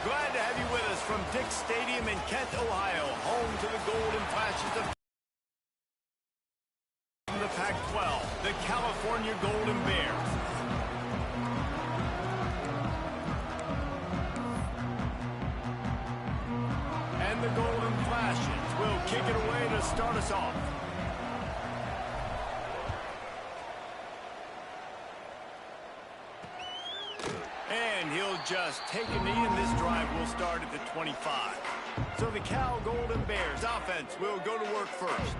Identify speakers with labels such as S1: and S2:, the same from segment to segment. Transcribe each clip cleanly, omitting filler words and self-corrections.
S1: Glad to have you with us from Dick's Stadium in Kent, Ohio, home to the Golden Flashes of the Pac-12, the California Golden Bears. And the Golden Flashes will kick it away to start us off. And he'll just take a knee, and this drive will start at the 25. So the Cal Golden Bears offense will go to work first.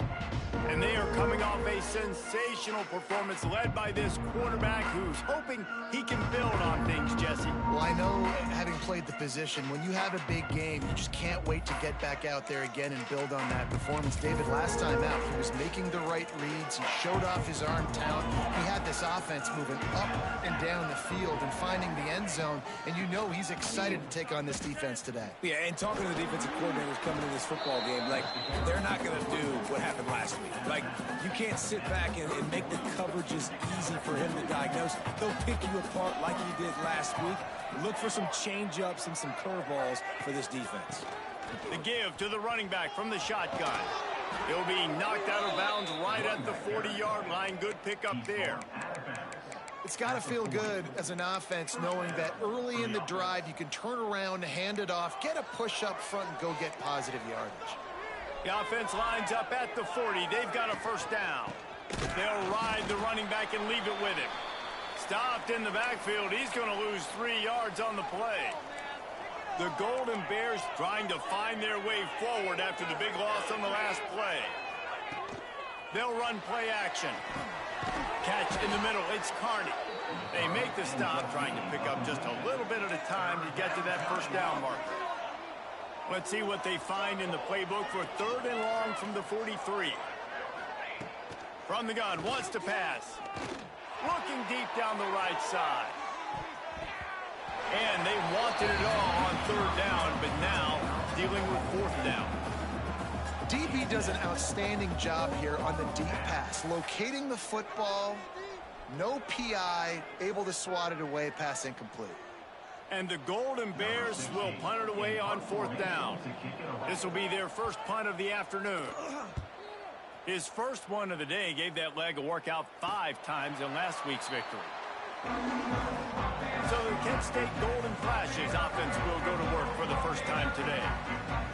S1: And they are coming off a sensational performance led by this quarterback who's hoping he can build on things, Jesse.
S2: Well, I know, having played the position, when you have a big game, you just can't wait to get back out there again and build on that performance. David, last time out, he was making the right reads. He showed off his arm talent. He had this offense moving up and down the field and finding the end zone. And you know he's excited to take on this defense today.
S3: Yeah, and talking to the defensive coordinators coming in this football game, like, they're not going to do what happened last week. Like, you can't sit back and make the coverages easy for him to diagnose. They'll pick you apart like he did last week. Look for some change-ups and some curveballs for this defense.
S1: The give to the running back from the shotgun. He'll be knocked out of bounds right at the 40-yard line. Good pickup there.
S2: It's got to feel good as an offense knowing that early in the drive you can turn around, hand it off, get a push up front, and go get positive yardage.
S1: The offense lines up at the 40. They've got a first down. They'll ride the running back and leave it with him. Stopped in the backfield. He's going to lose 3 yards on the play. The Golden Bears trying to find their way forward after the big loss on the last play. They'll run play action. Catch in the middle. It's Carney. They make the stop, trying to pick up just a little bit at a time to get to that first down marker. Let's see what they find in the playbook for 3rd and long from the 43. From the gun, wants to pass. Looking deep down the right side. And they wanted it all on 3rd down, but now dealing with 4th down.
S2: DB does an outstanding job here on the deep pass, locating the football, no PI, able to swat it away, pass incomplete.
S1: And the Golden Bears will punt it away on 4th down. This will be their first punt of the afternoon. His first one of the day gave that leg a workout 5 times in last week's victory. So the Kent State Golden Flashes offense will go to work for the first time today.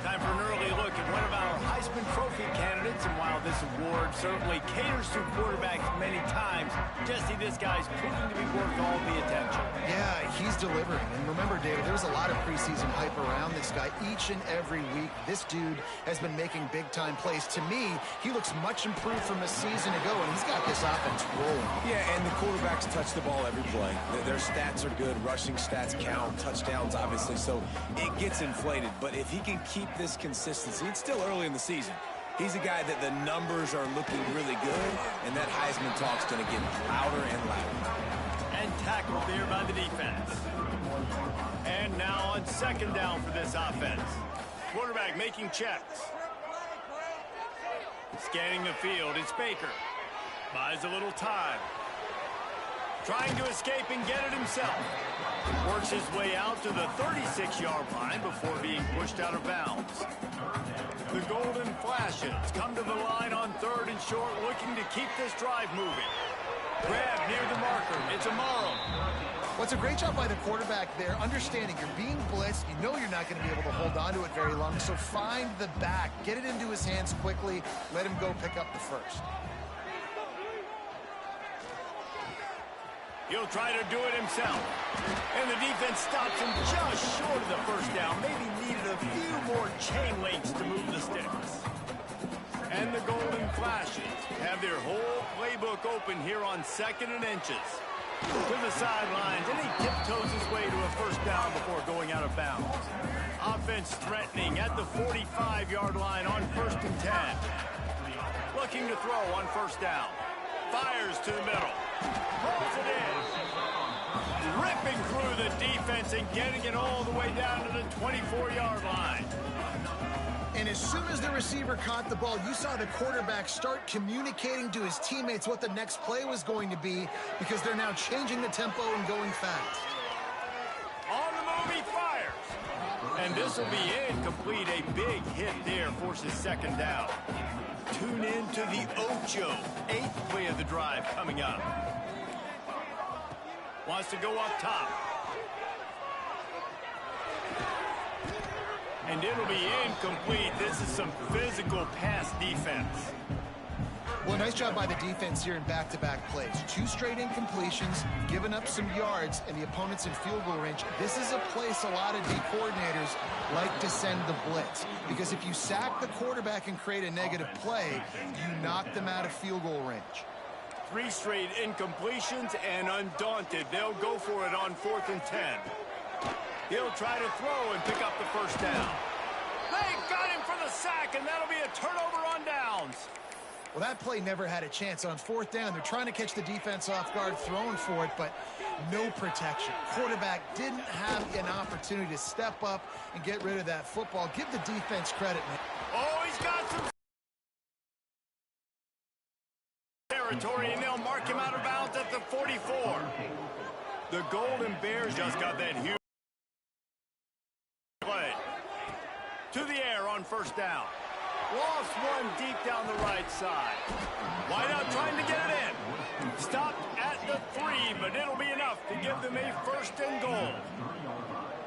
S1: Time for an early look at one of our Heisman Trophy candidates, and while this award certainly caters to quarterbacks many times, Jesse, this guy's proving to be worth all the attention.
S2: Yeah, he's delivering. And remember, David, there's a lot of preseason hype around this guy. Each and every week, this dude has been making big-time plays. To me, he looks much improved from a season ago, and he's got this offense rolling.
S3: Yeah, and the quarterbacks touch the ball every play. Their stats are good. Rushing stats count. Touchdowns, obviously. So it gets inflated. But if he can keep this consistency, it's still early in the season. He's a guy that the numbers are looking really good, and that Heisman talk's going to get louder and louder.
S1: And tackled there by the defense. And now on 2nd down for this offense. Quarterback making checks. Scanning the field, it's Baker. Buys a little time. Trying to escape and get it himself. Works his way out to the 36-yard line before being pushed out of bounds. The Golden Flashes come to the line on 3rd and short, looking to keep this drive moving. Grab near the marker. It's Amaro.
S2: Well, it's a great job by the quarterback there, understanding you're being blitzed. You know you're not going to be able to hold on to it very long, so find the back. Get it into his hands quickly. Let him go pick up the first.
S1: He'll try to do it himself. And the defense stops him just short of the first down. Maybe needed a few more chain links to move the sticks. And the Golden Flashes have their whole playbook open here on 2nd and inches. To the sidelines, and he tiptoes his way to a first down before going out of bounds. Offense threatening at the 45-yard line on 1st and 10. Looking to throw on 1st down. Fires to the middle. Pulls it in. Ripping through the defense and getting it all the way down to the 24-yard line.
S2: And as soon as the receiver caught the ball, you saw the quarterback start communicating to his teammates what the next play was going to be, because they're now changing the tempo and going fast.
S1: On the move, he fires. And this will be incomplete. A big hit there forces second down. Tune in to the Ocho. 8th play of the drive coming up. Wants to go up top. And it'll be incomplete. This is some physical pass defense.
S2: Well, nice job by the defense here in back-to-back plays. 2 straight incompletions, giving up some yards, and the opponent's in field goal range. This is a place a lot of D coordinators like to send the blitz, because if you sack the quarterback and create a negative play, you knock them out of field goal range.
S1: 3 straight incompletions, and undaunted, they'll go for it on 4th and 10. He'll try to throw and pick up the first down. They got him for the sack, and that'll be a turnover on downs.
S2: Well, that play never had a chance. On 4th down, they're trying to catch the defense off guard, throwing for it, but no protection. Quarterback didn't have an opportunity to step up and get rid of that football. Give the defense credit, man.
S1: Oh, he's got some territory, and they'll mark him out of bounds at the 44. The Golden Bears just got that huge play. To the air on 1st down. Lost one deep down the right side. Wideout trying to get it in. Stopped at the 3, but it'll be enough to give them a 1st and goal.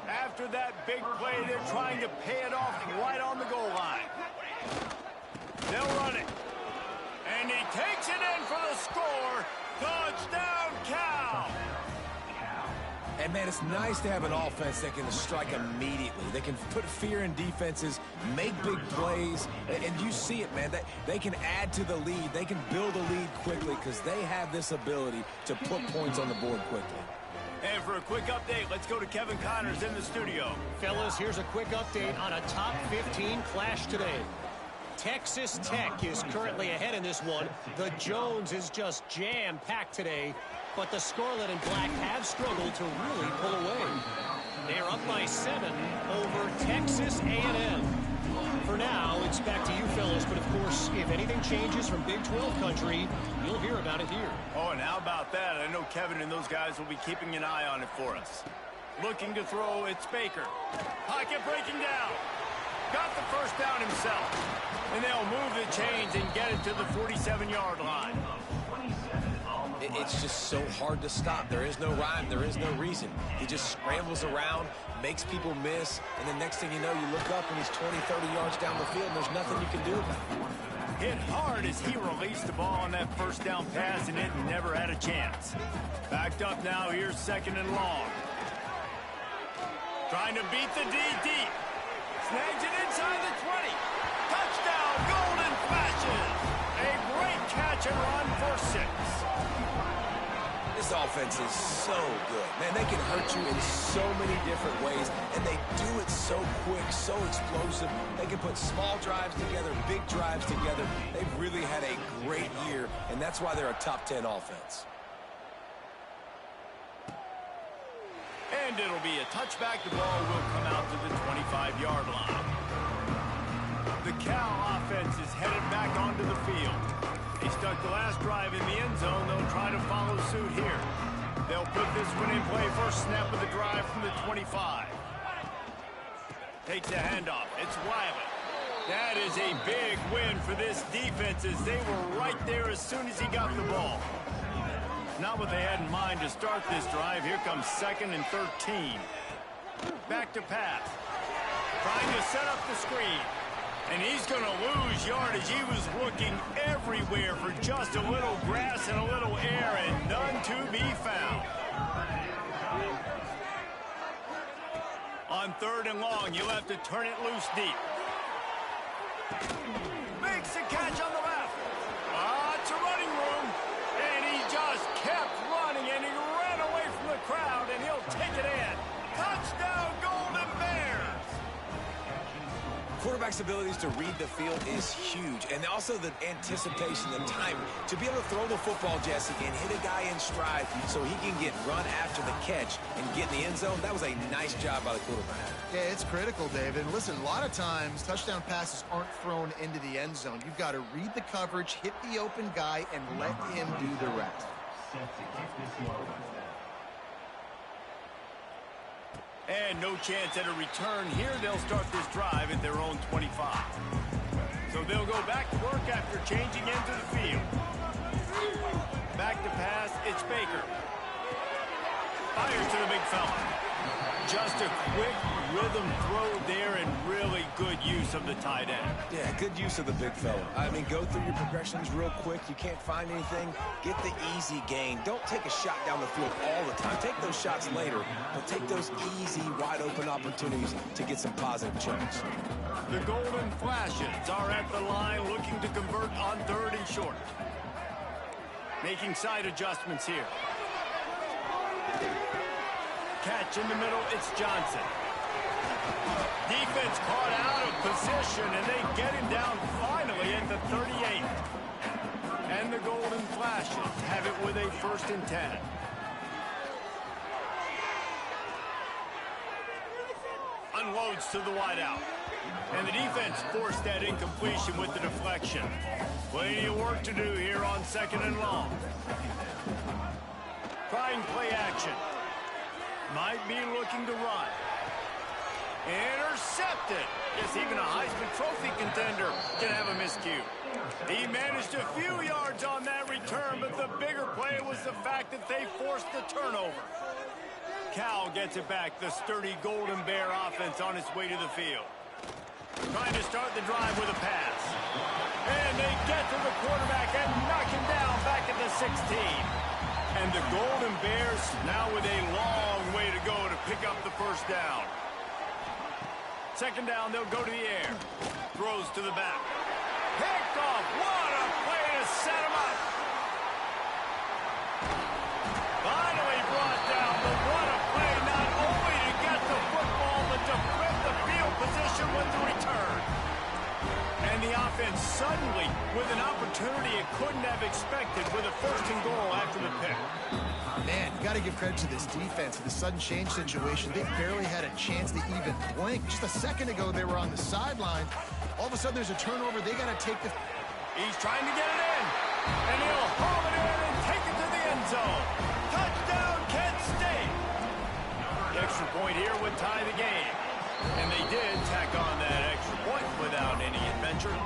S1: After that big play, they're trying to pay it off right on the goal line. They'll run it. And he takes it in for the score. Touchdown, Cal.
S3: And, man, it's nice to have an offense that can strike immediately. They can put fear in defenses, make big plays, and you see it, man. They can add to the lead. They can build a lead quickly because they have this ability to put points on the board quickly.
S1: And for a quick update, let's go to Kevin Connors in the studio.
S4: Fellas, here's a quick update on a top 15 clash today. Texas Tech is currently ahead in this one. The Jones is just jam-packed today, but the Scarlet and Black have struggled to really pull away. They're up by 7 over Texas A&M. For now, it's back to you fellas, but of course, if anything changes from Big 12 country, you'll hear about it here.
S1: Oh, and how about that? I know Kevin and those guys will be keeping an eye on it for us. Looking to throw, it's Baker. Pocket breaking down. Got the first down himself. And they'll move the chains and get it to the 47-yard line.
S3: It's just so hard to stop. There is no rhyme. There is no reason. He just scrambles around, makes people miss, and the next thing you know, you look up and he's 20, 30 yards down the field, and there's nothing you can do about it.
S1: Hit hard as he released the ball on that first down pass, and it never had a chance. Backed up now. Here's 2nd and long. Trying to beat the D deep. Snags it inside the 20. Touchdown, Golden Flashes. A great catch and run for 6.
S3: This offense is so good. Man, they can hurt you in so many different ways, and they do it so quick, so explosive. They can put small drives together, big drives together. They've really had a great year, and that's why they're a top 10 offense.
S1: And it'll be a touchback. The ball will come out to the 25-yard line. The Cal offense is headed back onto the field. They stuck the last drive in the end zone. They'll try to follow suit here. They'll put this one in play. First snap of the drive from the 25. Takes the handoff. It's Wiley. That is a big win for this defense as they were right there as soon as he got the ball. Not what they had in mind to start this drive. Here comes 2nd and 13. Back to pass. Trying to set up the screen. And he's going to lose yardage. He was looking everywhere for just a little grass and a little air, and none to be found. On 3rd and long, you'll have to turn it loose deep. Makes the catch on the left. It's a running room. And he just kept running, and he ran away from the crowd, and he'll take it in. Touchdown, Golden Bears!
S3: Quarterback's abilities to read the field is huge, and also the anticipation, the time to be able to throw the football, Jesse, and hit a guy in stride so he can get run after the catch and get in the end zone. That was a nice job by the quarterback.
S2: Yeah, it's critical, David. Listen, a lot of times touchdown passes aren't thrown into the end zone. You've got to read the coverage, hit the open guy, and let him do the rest.
S1: And and no chance at a return. Here they'll start this drive at their own 25. So they'll go back to work after changing into the field. Back to pass, it's Baker. Fires to the big fella. Just a quick rhythm throw there and really good use of the tight end.
S3: Yeah, good use of the big fella. I mean, go through your progressions real quick. You can't find anything. Get the easy gain. Don't take a shot down the field all the time. Take those shots later, but take those easy, wide-open opportunities to get some positive chunks.
S1: The Golden Flashes are at the line looking to convert on 3rd and short. Making side adjustments here. Catch in the middle, it's Johnson. Defense caught out of position, and they get him down finally at the 38. And the Golden Flashes have it with a 1st and 10. Unloads to the wideout. And the defense forced that incompletion with the deflection. Plenty of work to do here on 2nd and long. Trying play action. Might be looking to run. Intercepted. Yes, even a Heisman Trophy contender can have a miscue. He managed a few yards on that return, but the bigger play was the fact that they forced the turnover. Cal gets it back. The sturdy Golden Bear offense on its way to the field. Trying to start the drive with a pass. And they get to the quarterback and knock him down back at the 16. And the Golden Bears now with a long way to go to pick up the 1st down. 2nd down, they'll go to the air. Throws to the back. Picked off. What a play to set him up. Finally brought down, but what a play not only to get the football, but to flip the field position with the return. And the offense suddenly with an opportunity it couldn't have expected with a 1st and goal after the pick.
S2: Man, you got to give credit to this defense. In the sudden change situation, they barely had a chance to even blink. Just a second ago, they were on the sideline. All of a sudden, there's a turnover. They got to take the...
S1: He's trying to get it in. And he'll haul it in and take it to the end zone. Touchdown, Kent State. The extra point here would tie the game. And they did tack on that extra point without any adventure.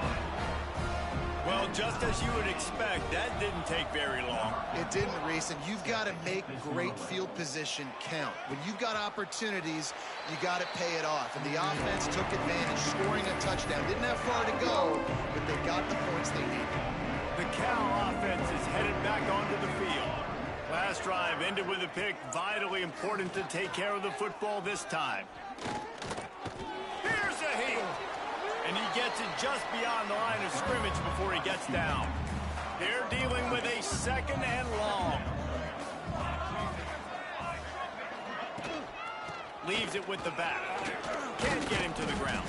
S1: Well, just as you would expect, that didn't take very long.
S2: It didn't, Reese, and you've got to make great field position count. When you've got opportunities, you got to pay it off. And the offense took advantage, scoring a touchdown. Didn't have far to go, but they got the points they needed.
S1: The Cal offense is headed back onto the field. Last drive ended with a pick. Vitally important to take care of the football this time. Here's a heel. And he gets it just beyond the line of scrimmage before he gets down. They're dealing with a 2nd and long. Leaves it with the back. Can't get him to the ground.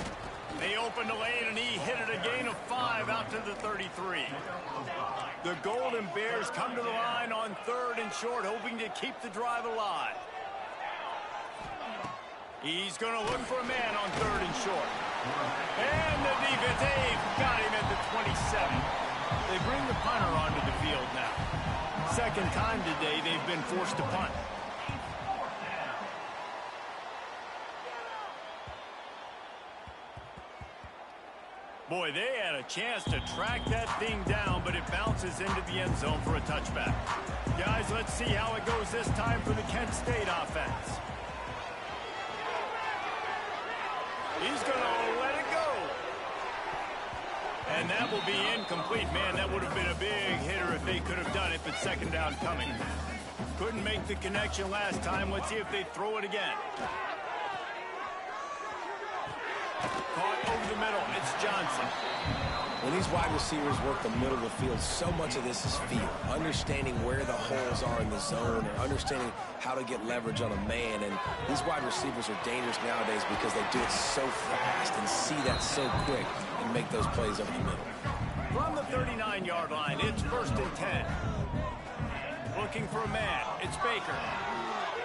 S1: They opened the lane, and he hit it a gain of 5 out to the 33. The Golden Bears come to the line on 3rd and short, hoping to keep the drive alive. He's going to look for a man on 3rd and short. And the defense, they've got him at the 27. They bring the punter onto the field now. 2nd time today they've been forced to punt. Boy, they had a chance to track that thing down, but it bounces into the end zone for a touchback. Guys, let's see how it goes this time for the Kent State offense. He's going to let it go. And that will be incomplete. Man, that would have been a big hitter if they could have done it, but 2nd down coming. Couldn't make the connection last time. Let's see if they throw it again. Caught over the middle. It's Johnson.
S3: When these wide receivers work the middle of the field, so much of this is feel. Understanding where the holes are in the zone, or understanding how to get leverage on a man. And these wide receivers are dangerous nowadays because they do it so fast and see that so quick and make those plays over the middle.
S1: From the 39-yard line, it's 1st and 10. Looking for a man. It's Baker.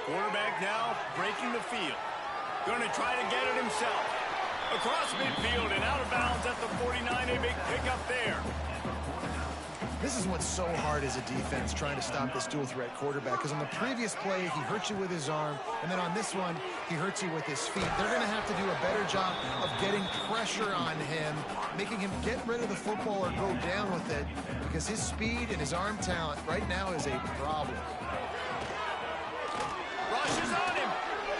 S1: Quarterback now breaking the field. Going to try to get it himself. Across midfield and out of bounds at the 49, a big pickup there.
S2: This is what's so hard as a defense, trying to stop this dual threat quarterback, because on the previous play, he hurt you with his arm, and then on this one, he hurts you with his feet. They're going to have to do a better job of getting pressure on him, making him get rid of the football or go down with it, because his speed and his arm talent right now is a problem.
S1: Rushes on him.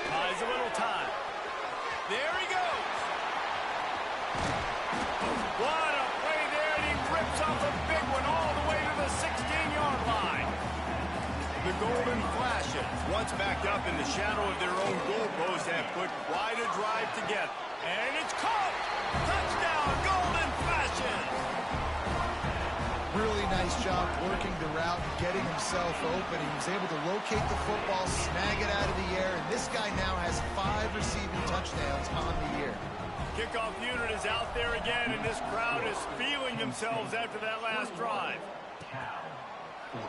S1: Buys a little time. There he goes. What a play there, and he rips off a big one all the way to the 16-yard line. The Golden Flashes, once backed up in the shadow of their own goalpost, have put quite a drive together. And it's caught! Touchdown, Golden Flashes!
S2: Really nice job working the route and getting himself open. He was able to locate the football, snag it out of the air, and this guy now has 5 receiving touchdowns on the year.
S1: Kickoff unit is out there again, and this crowd is feeling themselves after that last drive.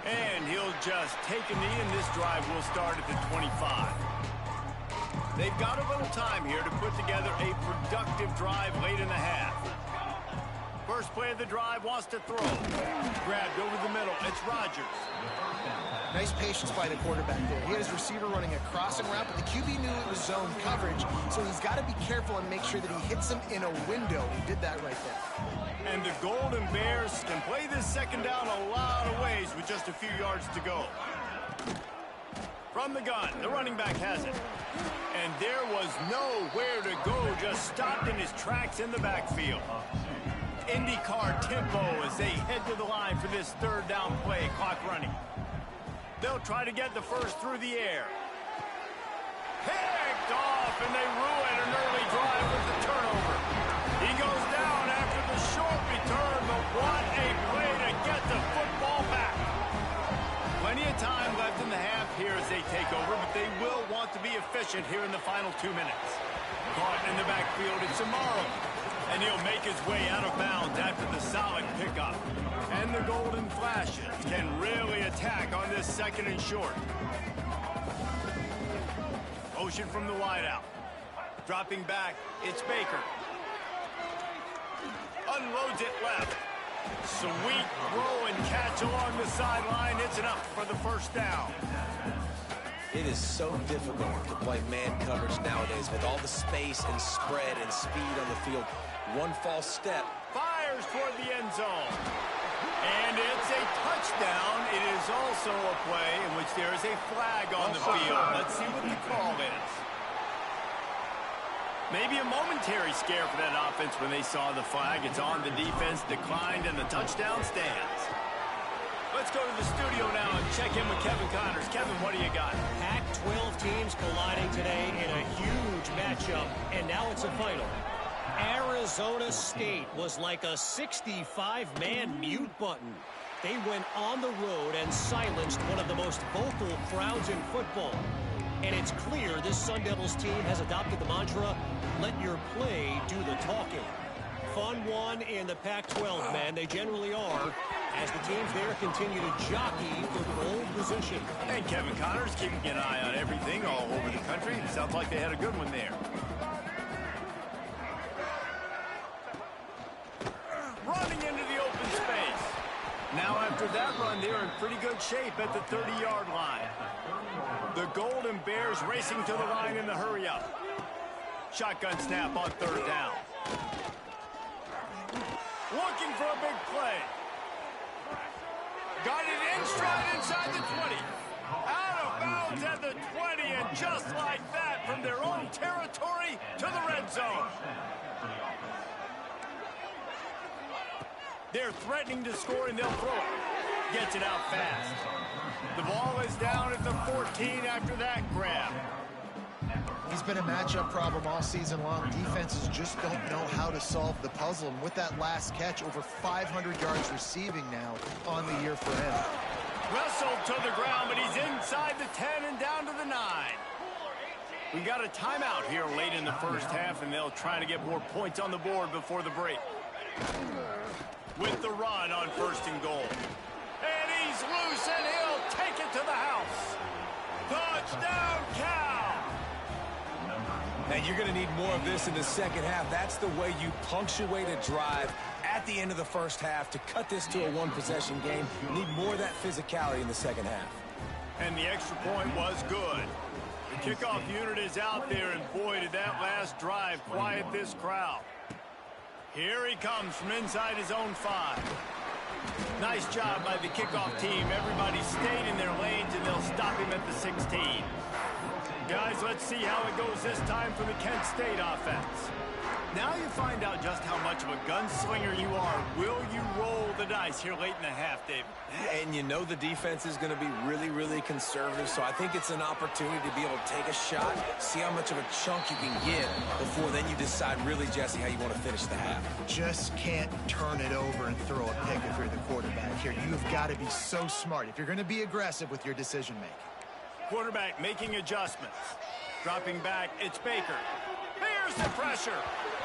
S1: And he'll just take a knee, and this drive will start at the 25. They've got a little time here to put together a productive drive late in the half. First play of the drive, wants to throw. Grabbed over the middle. It's Rodgers.
S2: Nice patience by the quarterback there. He had his receiver running a crossing route, but the QB knew it was zone coverage, so he's got to be careful and make sure that he hits him in a window. He did that right there.
S1: And the Golden Bears can play this second down a lot of ways with just a few yards to go. From the gun, the running back has it. And there was nowhere to go, just stopped in his tracks in the backfield. IndyCar tempo as they head to the line for this third down play, clock running. They'll try to get the first through the air. Picked off, and they ruin an early drive with the turnover. He goes down after the short return, but what a play to get the football back. Plenty of time left in the half here as they take over, but they will want to be efficient here in the final 2 minutes. Caught in the backfield, it's Amaro. And he'll make his way out of bounds after the solid pickup. And the Golden Flashes can really attack on this second and short. Motion from the wideout. Dropping back, it's Baker. Unloads it left. Sweet throw and catch along the sideline. It's enough for the first down.
S3: It is so difficult to play man coverage nowadays with all the space and spread and speed on the field. One false step.
S1: Fires toward the end zone. And it's a touchdown. It is also a play in which there is a flag on the field. Let's see what the call is. Maybe a momentary scare for that offense when they saw the flag. It's on, the defense declined, and the touchdown stands. Let's go to the studio now and check in with Kevin Connors. Kevin, what do you got?
S4: Pac-12 teams colliding today in a huge matchup, and now it's a final. Arizona State was like a 65-man mute button. They went on the road and silenced one of the most vocal crowds in football. And it's clear this Sun Devils team has adopted the mantra, let your play do the talking. Fun one in the Pac-12, man. They generally are, as the teams there continue to jockey for pole position.
S1: And Kevin Connors keeping an eye on everything all over the country. It sounds like they had a good one there. Running into the open space. Now after that run, they're in pretty good shape at the 30-yard line. The Golden Bears racing to the line in the hurry-up. Shotgun snap on third down. Looking for a big play. Got it in stride inside the 20. Out of bounds at the 20, and just like that, from their own territory to the red zone. They're threatening to score, and they'll throw it. Gets it out fast. The ball is down at the 14 after that grab.
S2: He's been a matchup problem all season long. Defenses just don't know how to solve the puzzle. And with that last catch, over 500 yards receiving now on the year for him.
S1: Wrestled to the ground, but he's inside the 10 and down to the 9. We got a timeout here late in the first half, and they'll try to get more points on the board before the break. With the run on first and goal. And he's loose, and he'll take it to the house. Touchdown, Cal!
S3: And you're going to need more of this in the second half. That's the way you punctuate a drive at the end of the first half to cut this to a one-possession game. Need more of that physicality in the second half.
S1: And the extra point was good. The kickoff unit is out there, and boy, did that last drive quiet this crowd. Here he comes from inside his own 5. Nice job by the kickoff team. Everybody stayed in their lanes, and they'll stop him at the 16. Guys, let's see how it goes this time for the Kent State offense. Now you find out just how much of a gunslinger you are. Will you roll the dice here late in the half, David?
S3: And you know the defense is going to be really, really conservative, so I think it's an opportunity to be able to take a shot, see how much of a chunk you can get before then you decide really, Jesse, how you want to finish the half.
S2: Just can't turn it over and throw a pick if you're the quarterback here. You've got to be so smart if you're going to be aggressive with your decision-making.
S1: Quarterback making adjustments. Dropping back, it's Baker. Here's the pressure.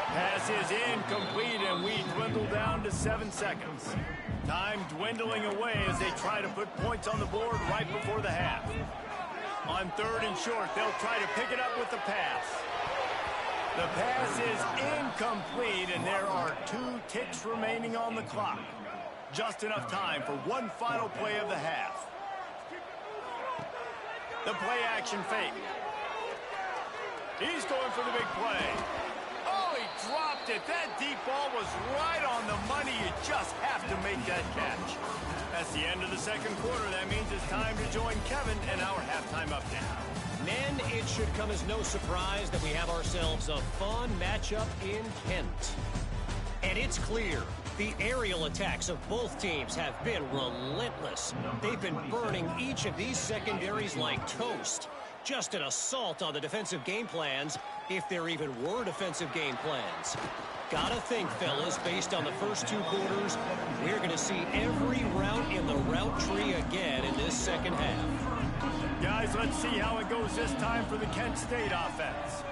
S1: Pass is incomplete, and we dwindle down to 7 seconds. Time dwindling away as they try to put points on the board right before the half. On 3rd and short, they'll try to pick it up with the pass. The pass is incomplete, and there are 2 ticks remaining on the clock. Just enough time for one final play of the half. The play-action fake. He's going for the big play. Oh, he dropped it. That deep ball was right on the money. You just have to make that catch. That's the end of the second quarter. That means it's time to join Kevin and our halftime update.
S4: Men, it should come as no surprise that we have ourselves a fun matchup in Kent. And it's clear, the aerial attacks of both teams have been relentless. They've been burning each of these secondaries like toast. Just an assault on the defensive game plans, if there even were defensive game plans. Gotta think, fellas, based on the first 2 quarters, we're going to see every route in the route tree again in this second half.
S1: Guys, let's see how it goes this time for the Kent State offense.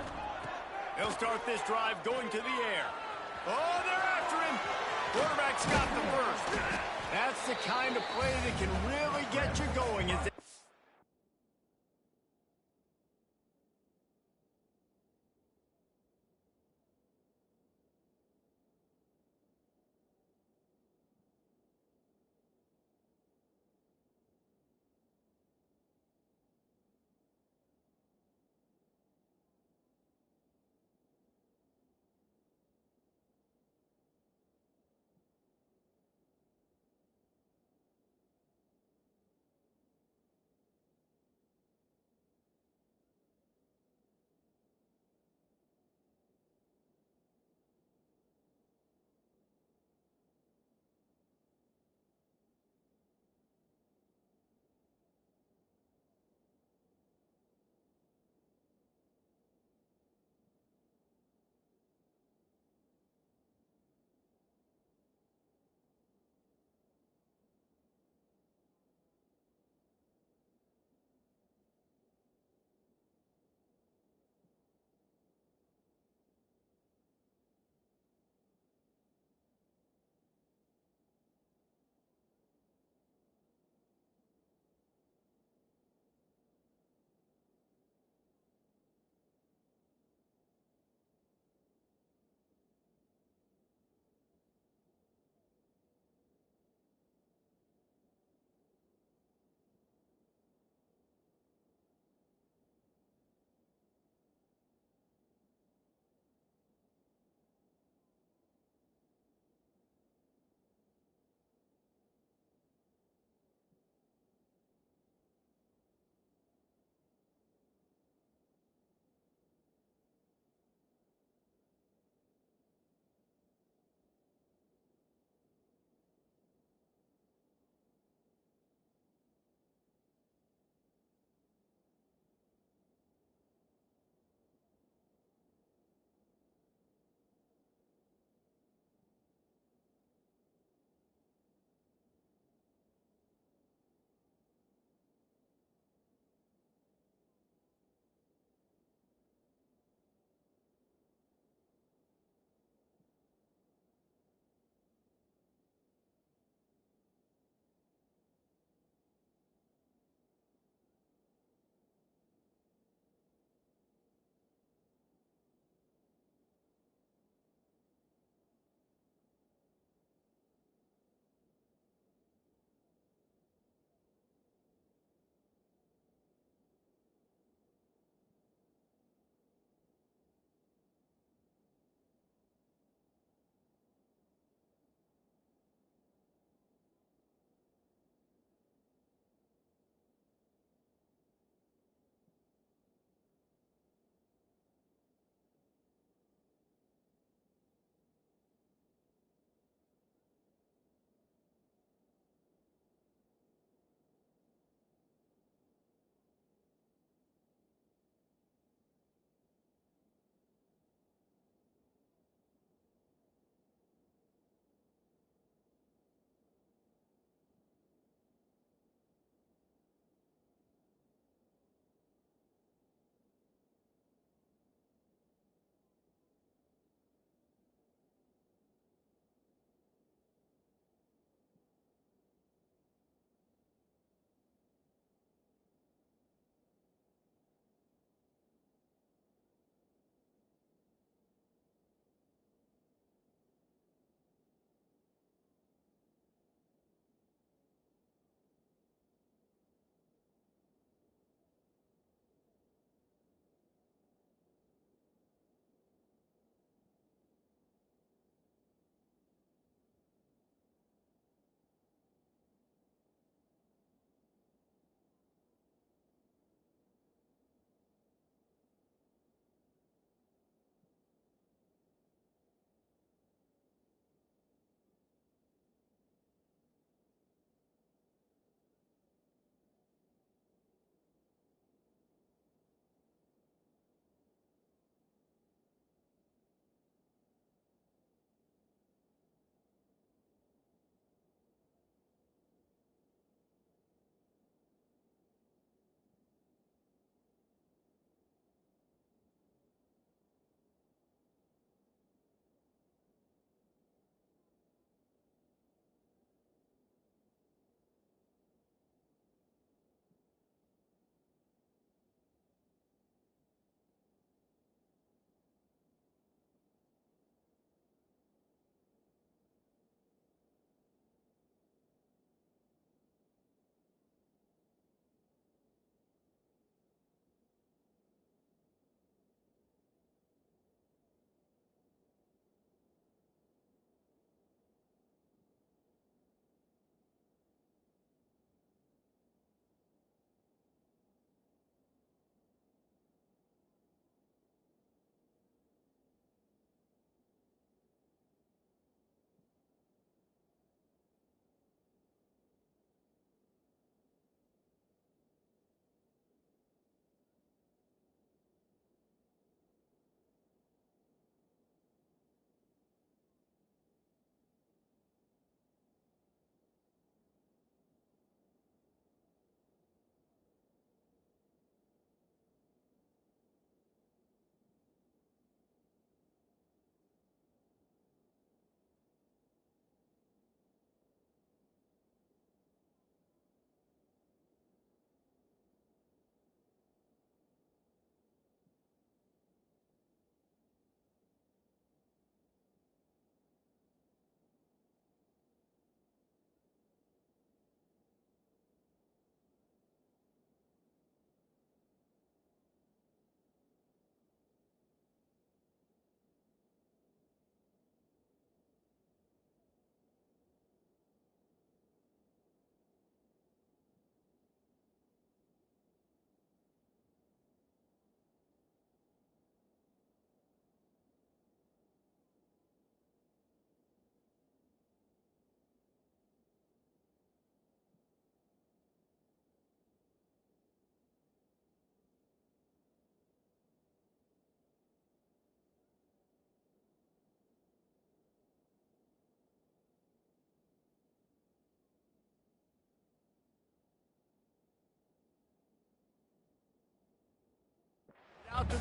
S1: They'll start this drive going to the air. Oh, they're after him. Quarterback's got the first. That's the kind of play that can really get you going.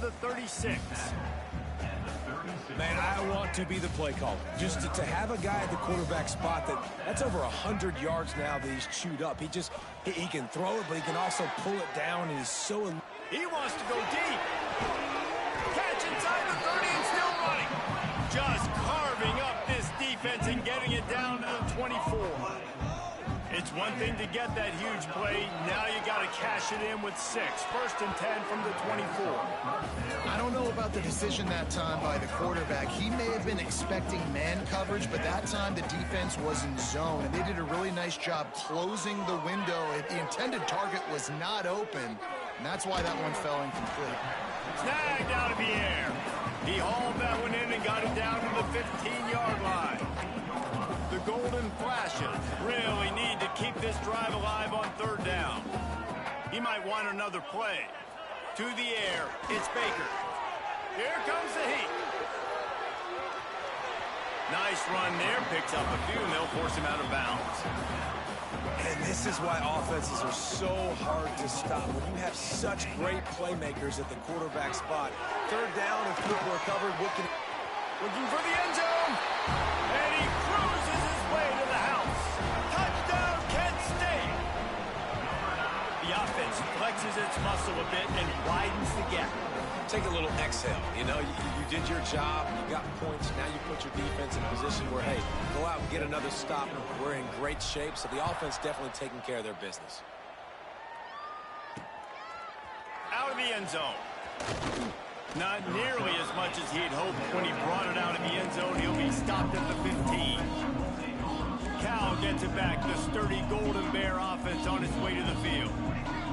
S1: the 36.
S3: Man, I want to be the play caller. Just to have a guy at the quarterback spot that's over 100 yards now that he's chewed up. He can throw it, but he can also pull it down, and he's so...
S1: He wants to go deep. Catch inside the 30 and still running. Just carving up this defense and getting it down to the 24. It's one thing to get that huge play. Now you got to cash it in with 6. 1st and 10 from the 24.
S2: I don't know about the decision that time by the quarterback. He may have been expecting man coverage, but that time the defense was in zone, and they did a really nice job closing the window. The intended target was not open, and that's why that one fell incomplete.
S1: Snagged out of the air. He hauled that one in and got it down to the 15-yard line. The Golden Flashes really need to keep this drive alive on 3rd down. He might want another play. To the air, it's Baker. Here comes the heat. Nice run there, picks up a few, and they'll force him out of bounds.
S3: And this is why offenses are so hard to stop. When you have such great playmakers at the quarterback spot. 3rd down, if people are covered,
S1: looking for the end zone. And he cruises his way to the house. Touchdown, Kent State. The offense flexes its muscle a bit and widens the gap.
S3: Take a little exhale. You know, you did your job, you got points, now you put your defense in a position where, hey, go out and get another stop. We're in great shape, so the offense definitely taking care of their business.
S1: Out of the end zone. Not nearly as much as he'd hoped when he brought it out of the end zone. He'll be stopped at the 15. Cal gets it back. The sturdy Golden Bear offense on its way to the field.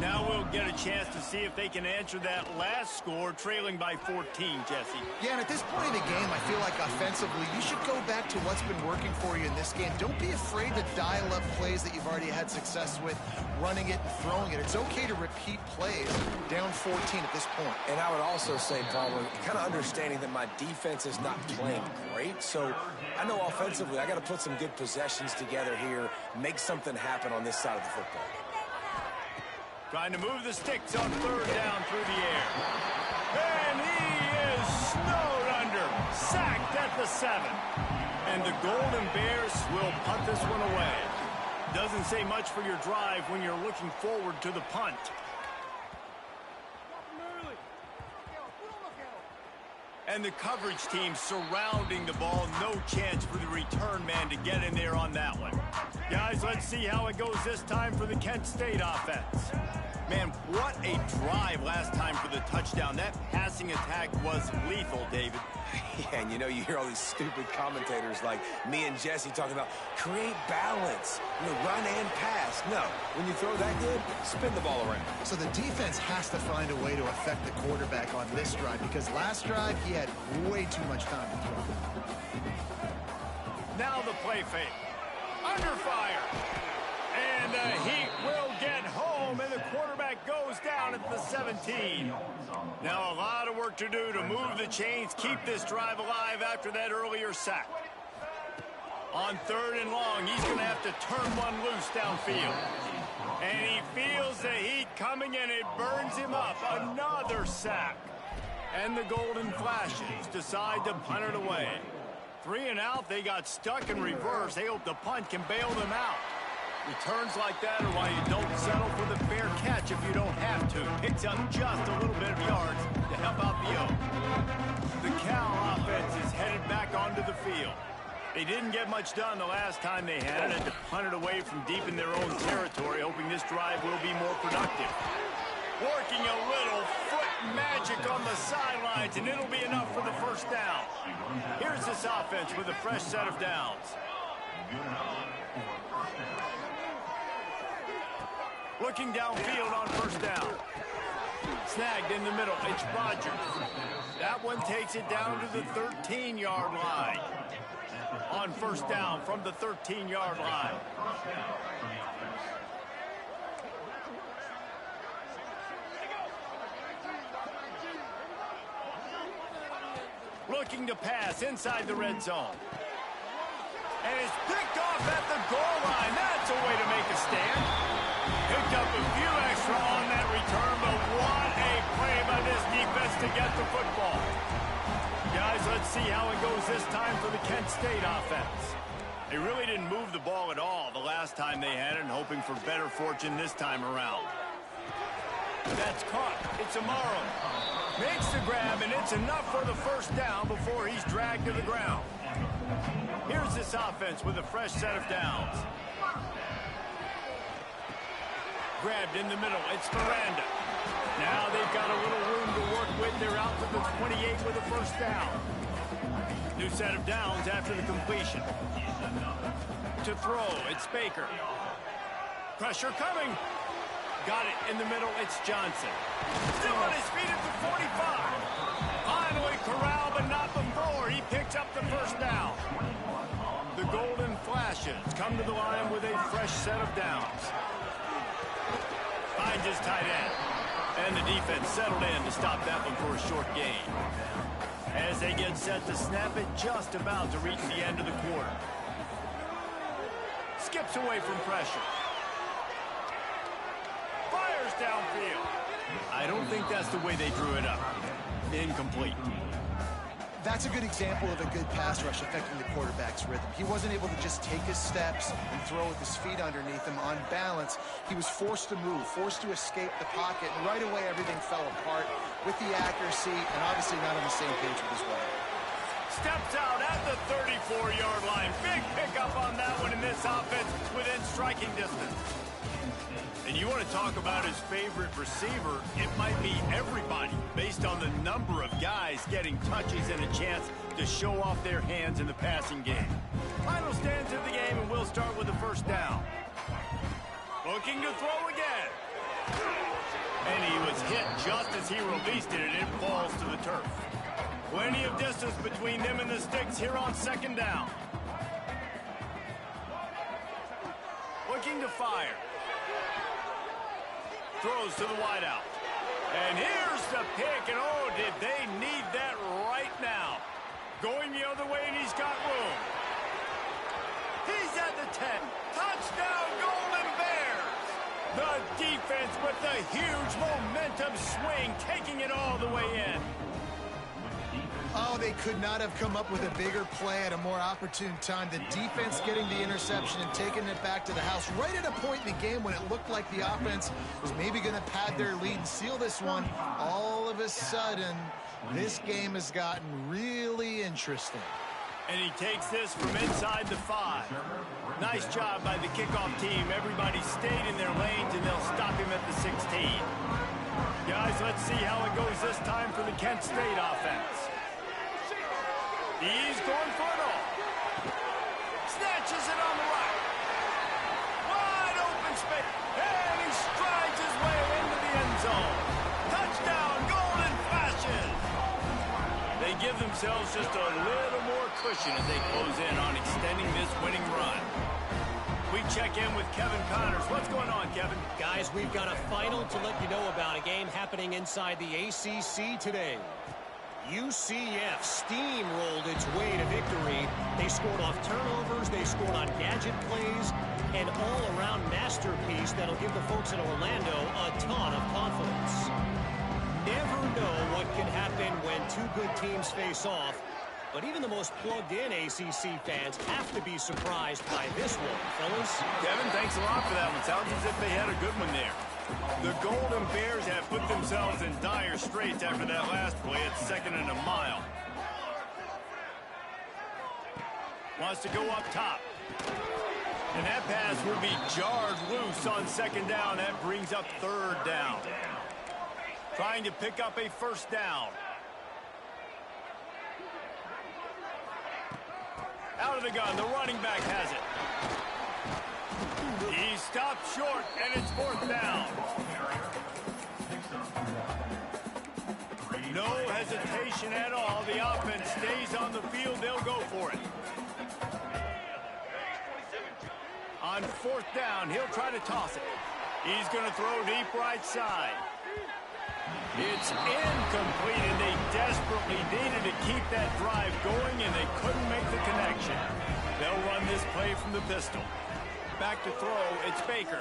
S1: Now we'll get a chance to see if they can answer that last score, trailing by 14, Jesse.
S2: Yeah, and at this point in the game, I feel like offensively, you should go back to what's been working for you in this game. Don't be afraid to dial up plays that you've already had success with, running it and throwing it. It's okay to repeat plays down 14 at this point.
S3: And I would also say, Palmer, kind of understanding that my defense is not playing great, so I know offensively I got to put some good possessions together here, make something happen on this side of the football.
S1: Trying to move the sticks on 3rd down through the air. And he is snowed under. Sacked at the 7. And the Golden Bears will punt this one away. Doesn't say much for your drive when you're looking forward to the punt. And the coverage team surrounding the ball. No chance for the return man to get in there on that one. Guys, let's see how it goes this time for the Kent State offense. Man, what a drive last time for the touchdown. That passing attack was lethal, David.
S3: Yeah, and you know, you hear all these stupid commentators like me and Jesse talking about create balance, run and pass. No, when you throw that good, spin the ball around.
S2: So the defense has to find a way to affect the quarterback on this drive, because last drive he had way too much time to throw.
S1: Now the play fake. Under fire. And the Heat will get home, and the quarterback goes down at the 17. Now a lot of work to do to move the chains, keep this drive alive after that earlier sack. On 3rd and long, he's going to have to turn one loose downfield. And he feels the heat coming, and it burns him up. Another sack. And the Golden Flashes decide to punt it away. 3 and out, they got stuck in reverse. They hope the punt can bail them out. Returns like that are why you don't settle for the fair catch if you don't have to. Picks up just a little bit of yards to help out the O. The Cal offense is headed back onto the field. They didn't get much done the last time they had it, to punt it away from deep in their own territory, hoping this drive will be more productive. Working a little foot magic on the sidelines, and it'll be enough for the 1st down. Here's this offense with a fresh set of downs. Looking downfield on 1st down. Snagged in the middle. It's Rogers. That one takes it down to the 13-yard line. On 1st down from the 13-yard line. Looking to pass inside the red zone. And it's picked off at the goal line. That's a way to make a stand. Picked up a few extra on that return, but what a play by this defense to get the football. Guys, let's see how it goes this time for the Kent State offense. They really didn't move the ball at all the last time they had it, and hoping for better fortune this time around. That's caught. It's Amaro. Makes the grab, and it's enough for the first down before he's dragged to the ground. Here's this offense with a fresh set of downs. Grabbed in the middle. It's Miranda. Now they've got a little room to work with. They're out to the 28 with a first down. New set of downs after the completion. To throw, it's Baker. Pressure coming. Got it in the middle, it's Johnson. Still on his feet at the 45. Finally corralled, but not before. He picks up the first down. The Golden Flashes come to the line with a fresh set of downs. Finds his tight end. And the defense settled in to stop that one for a short gain. As they get set to snap it, just about to reach the end of the quarter. Skips away from pressure. Fires downfield. I don't think that's the way they drew it up. Incomplete.
S2: That's a good example of a good pass rush affecting the quarterback's rhythm. He wasn't able to just take his steps and throw with his feet underneath him on balance. He was forced to move, forced to escape the pocket, and right away everything fell apart with the accuracy and obviously not on the same page with his running.
S1: Steps out at the 34-yard line. Big pickup on that one, in this offense within striking distance. And you want to talk about his favorite receiver, it might be everybody, based on the number of guys getting touches and a chance to show off their hands in the passing game. Final stands of the game, and we'll start with the first down. Looking to throw again. And he was hit just as he released it, and it falls to the turf. Plenty of distance between them and the sticks here on second down. Looking to fire. Throws to the wideout. And here's the pick, and oh, did they need that right now. Going the other way, and he's got room. He's at the 10. Touchdown, Golden Bears. The defense with the huge momentum swing, taking it all the way in.
S2: Oh, they could not have come up with a bigger play at a more opportune time. The defense getting the interception and taking it back to the house right at a point in the game when it looked like the offense was maybe going to pad their lead and seal this one. All of a sudden, this game has gotten really interesting.
S1: And he takes this from inside the 5. Nice job by the kickoff team. Everybody stayed in their lanes, and they'll stop him at the 16. Guys, let's see how it goes this time for the Kent State offense. He's going for it all. Snatches it on the right. Wide open space. And he strides his way into the end zone. Touchdown, Golden Flashes. They give themselves just a little more cushion as they close in on extending this winning run. We check in with Kevin Connors. What's going on, Kevin?
S4: Guys, we've got a final to let you know about, a game happening inside the ACC today. UCF steamrolled its way to victory. They scored off turnovers, they scored on gadget plays, an all-around masterpiece that'll give the folks in Orlando a ton of confidence. Never know what can happen when two good teams face off, but even the most plugged-in ACC fans have to be surprised by this one, fellas.
S1: Kevin, thanks a lot for that one. Sounds as if they had a good one there. The Golden Bears have put themselves in dire straits after that last play at 2nd and a mile. Wants to go up top. And that pass will be jarred loose on 2nd down. That brings up 3rd down. Trying to pick up a first down. Out of the gun, the running back has it. He stopped short, and it's 4th down. No hesitation at all. The offense stays on the field. They'll go for it. On 4th down, he'll try to toss it. He's going to throw deep right side. It's incomplete, and they desperately needed to keep that drive going, and they couldn't make the connection. They'll run this play from the pistol. Back to throw, it's Baker.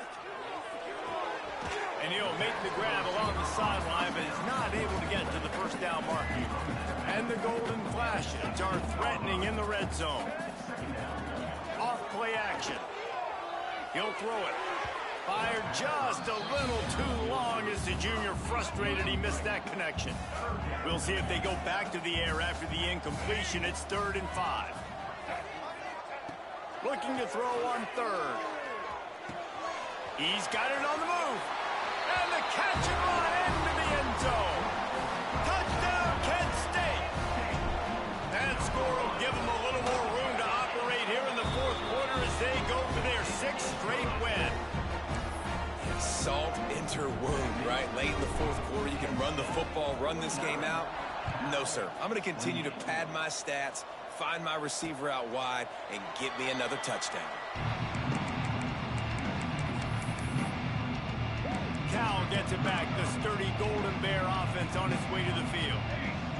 S1: And he'll make the grab along the sideline, but is not able to get to the first down marker. And the Golden Flashes are threatening in the red zone. Off play action. He'll throw it. Fired just a little too long as the junior frustrated he missed that connection. We'll see if they go back to the air after the incompletion. It's 3rd and 5. Looking to throw on 3rd. He's got it on the move. And the catch and run into the end zone. Touchdown, Kent State. That score will give them a little more room to operate here in the 4th quarter as they go for their 6th straight win.
S3: Salt into wound, right? Late in the 4th quarter, you can run the football, run this game out. No, sir. I'm going to continue to pad my stats, find my receiver out wide, and get me another touchdown.
S1: Cal gets it back. The sturdy Golden Bear offense on its way to the field.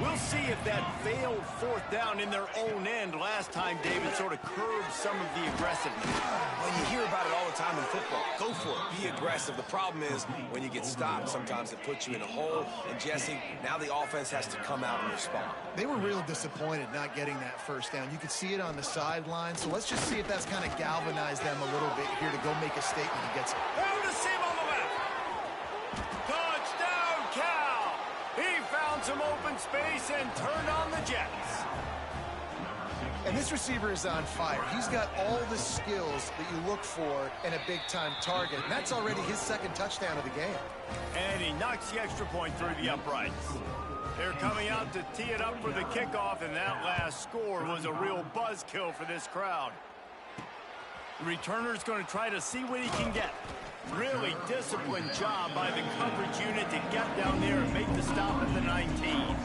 S1: We'll see if that failed 4th down in their own end last time, David, sort of curbed some of the aggressiveness.
S3: Well, you hear about it all the time in football. Go for it. Be aggressive. The problem is when you get stopped, sometimes it puts you in a hole. And, Jesse, now the offense has to come out and respond.
S2: They were real disappointed not getting that first down. You could see it on the sideline. So let's just see if that's kind of galvanized them a little bit here to go make a statement against it.
S1: Down to seam on the left. Touchdown, Cal. He found some open space and turned on the Jets.
S2: And this receiver is on fire. He's got all the skills that you look for in a big-time target. And that's already his 2nd touchdown of the game.
S1: And he knocks the extra point through the uprights. They're coming out to tee it up for the kickoff, and that last score was a real buzzkill for this crowd. The returner's going to try to see what he can get. Really disciplined job by the coverage unit to get down there and make the stop at the 19.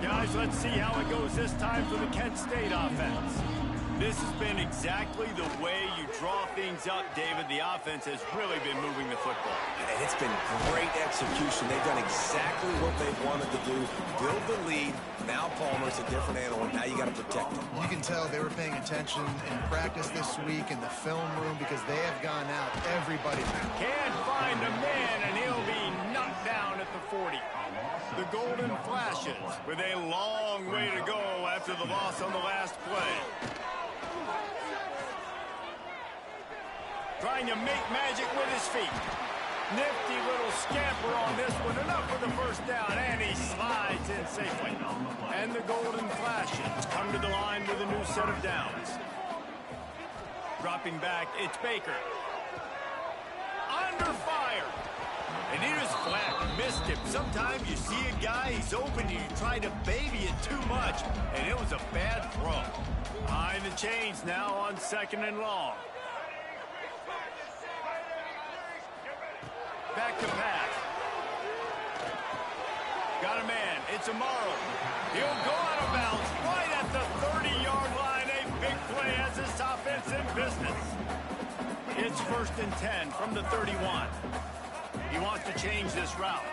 S1: Guys, let's see how it goes this time for the Kent State offense. This has been exactly the way you draw things up, David. The offense has really been moving the football.
S3: And it's been great execution. They've done exactly what they've wanted to do. Build the lead. Now Palmer's a different animal. Now you got to protect him.
S2: You can tell they were paying attention in practice this week in the film room because they have gone out. Everybody
S1: can't find a man, and he'll be knocked down at the 40. The Golden Flashes with a long way to go after the loss on the last play. Trying to make magic with his feet. Nifty little scamper on this one. Enough for the first down, and he slides in safely. And the Golden Flashes come to the line with a new set of downs. Dropping back, it's Baker. Under fire. And he just flat missed him. Sometimes you see a guy, he's open, and you try to baby it too much, and it was a bad throw. Behind the chains now on 2nd and long. Back to pass. Got a man. It's Amaro. He'll go out of bounds right at the 30-yard line. A big play as this offense in business. It's 1st and 10 from the 31. He wants to change this route.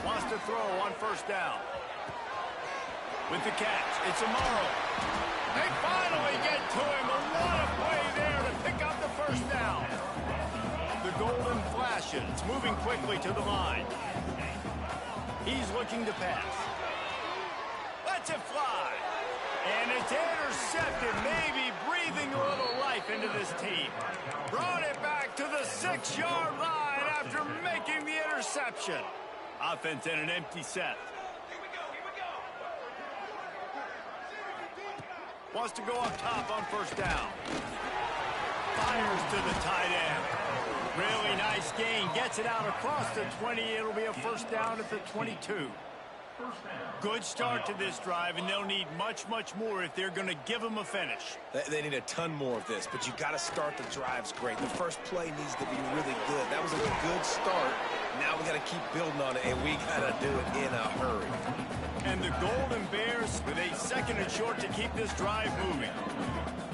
S1: Wants to throw on 1st down. With the catch, it's Amaro. They finally get to him. What a play there to pick up the 1st down. The Golden Flashes moving quickly to the line. He's looking to pass. Lets it fly. And it's intercepted, maybe breathing a little life into this team. Brought it back to the 6-yard line after making the interception. Offense in an empty set. Wants to go up top on 1st down. Fires to the tight end. Really nice gain. Gets it out across the 20. It'll be a 1st down at the 22. Good start to this drive, and they'll need much, much more if they're going to give them a finish.
S3: They need a ton more of this, but you got to start the drives great. The first play needs to be really good. That was a good start. Now we got to keep building on it, and we got to do it in a hurry.
S1: And the Golden Bears with a 2nd and short to keep this drive moving.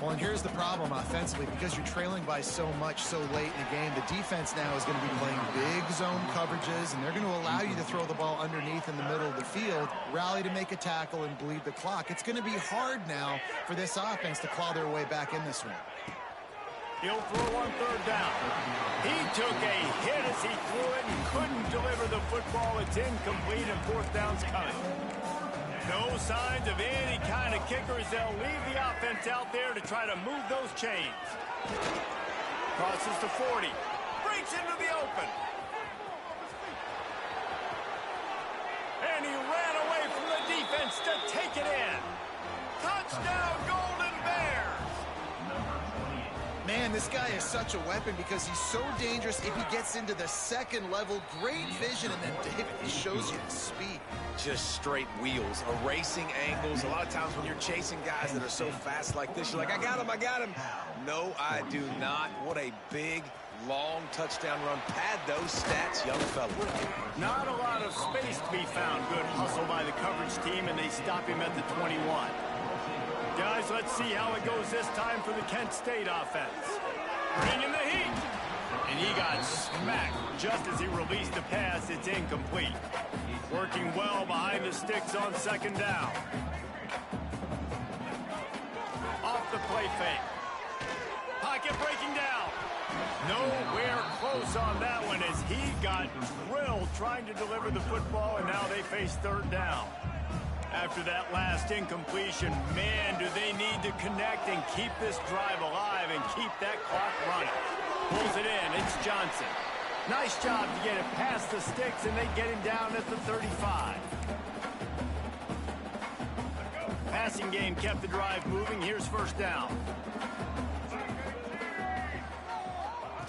S2: Well, and here's the problem offensively. Because you're trailing by so much so late in the game, the defense now is going to be playing big zone coverages, and they're going to allow you to throw the ball underneath in the middle of the field, rally to make a tackle, and bleed the clock. It's going to be hard now for this offense to claw their way back in this one.
S1: He'll throw on third down. He took a hit as he threw it and couldn't deliver the football. It's incomplete and fourth down's coming. No signs of any kind of kickers. They'll leave the offense out there to try to move those chains. Crosses to 40. Breaks into the open. And he ran away from the defense to take it in. Touchdown, Golden Bears!
S2: Man, this guy is such a weapon because he's so dangerous if he gets into the second level. Great vision, and then David, he shows you the speed.
S3: Just straight wheels, erasing angles. A lot of times when you're chasing guys that are so fast like this, you're like, I got him. No, I do not. What a big, long touchdown run. Pad those stats, young fella.
S1: Not a lot of space to be found. Good hustle by the coverage team, and they stop him at the 21. Guys, let's see how it goes this time for the Kent State offense. Bringing the heat. And he got smacked just as he released the pass. It's incomplete. Working well behind the sticks on second down. Off the play fake. Pocket breaking down. Nowhere close on that one as he got drilled trying to deliver the football, and now they face third down. After that last incompletion, man, do they need to connect and keep this drive alive and keep that clock running. Pulls it in. It's Johnson. Nice job to get it past the sticks, and they get him down at the 35. Passing game kept the drive moving. Here's first down.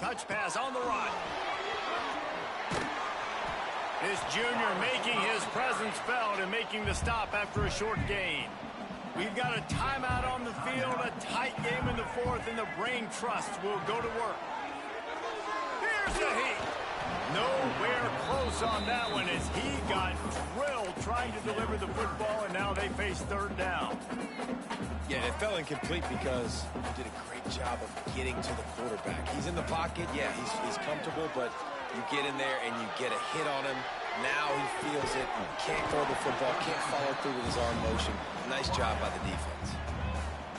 S1: Touch pass on the run. This junior making his presence felt and making the stop after a short gain. We've got a timeout on the field, a tight game in the fourth, and the brain trust will go to work. Here's the heat. Nowhere close on that one as he got drilled trying to deliver the football, and now they face third down.
S3: Yeah, it fell incomplete because he did a great job of getting to the quarterback. He's in the pocket. Yeah, he's comfortable, but you get in there and you get a hit on him. Now he feels it. Can't throw the football. Can't follow through with his arm motion. Nice job by the defense.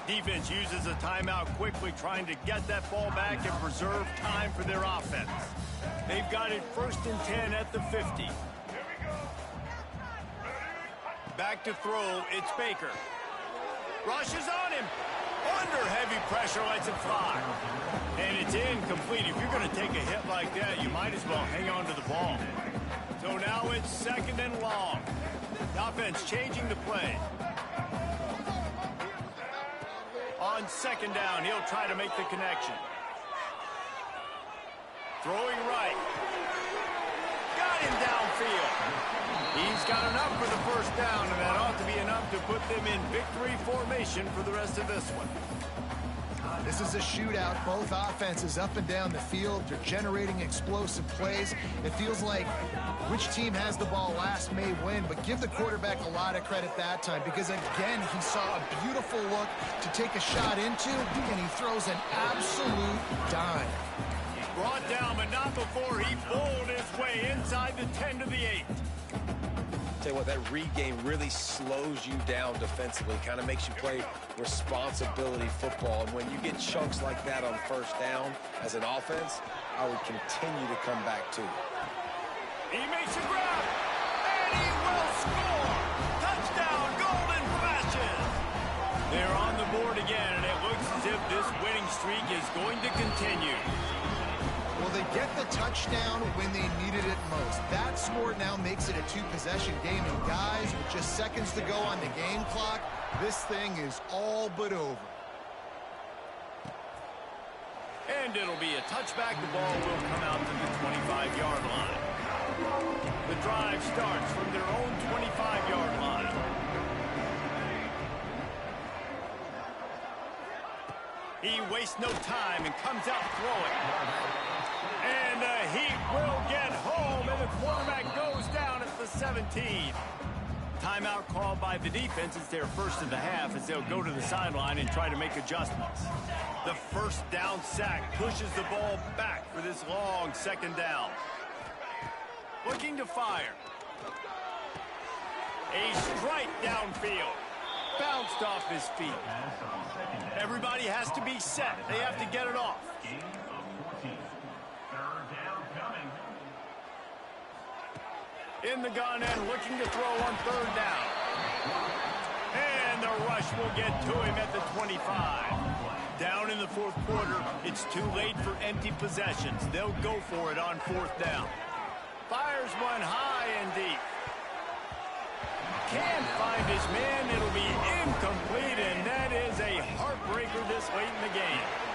S1: Defense uses a timeout quickly, trying to get that ball back and preserve time for their offense. They've got it 1st and 10 at the 50. Back to throw. It's Baker. Rushes on him. Under heavy pressure, lets it fly. And it's incomplete. If you're going to take a hit like that, you might as well hang on to the ball. So now it's 2nd and long. The offense changing the play. On 2nd down, he'll try to make the connection. Throwing right. Got him downfield. He's got enough for the first down, and that ought to be enough to put them in victory formation for the rest of this one.
S2: This is a shootout. Both offenses up and down the field. They're generating explosive plays. It feels like which team has the ball last may win, but give the quarterback a lot of credit that time because, again, he saw a beautiful look to take a shot into, and he throws an absolute dime.
S1: Brought down, but not before he bowled his way inside the 10 to the 8.
S3: Tell you what, that read game really slows you down defensively, kind of makes you play responsibility football. And when you get chunks like that on first down as an offense, I would continue to come back to it.
S1: He makes a grab, and he will score. Touchdown, Golden Flashes. They're on the board again, and it looks as if this winning streak is going to continue.
S2: Well, they get the touchdown when they needed it most. That score now makes it a two-possession game, and guys, with just seconds to go on the game clock, this thing is all but over.
S1: And it'll be a touchback. The ball will come out to the 25-yard line. The drive starts from their own 25-yard line. He wastes no time and comes out throwing. And the Heat will get home, and the quarterback goes down at the 17. Timeout called by the defense. It's their first of the half as they'll go to the sideline and try to make adjustments. The first down sack pushes the ball back for this long 2nd down. Looking to fire. A strike downfield. Bounced off his feet. Everybody has to be set. They have to get it off. In the gun and looking to throw on third down. And the rush will get to him at the 25. Down in the fourth quarter, it's too late for empty possessions. They'll go for it on fourth down. Fires one high and deep. Can't find his man. It'll be incomplete, and that is a heartbreaker this late in the game.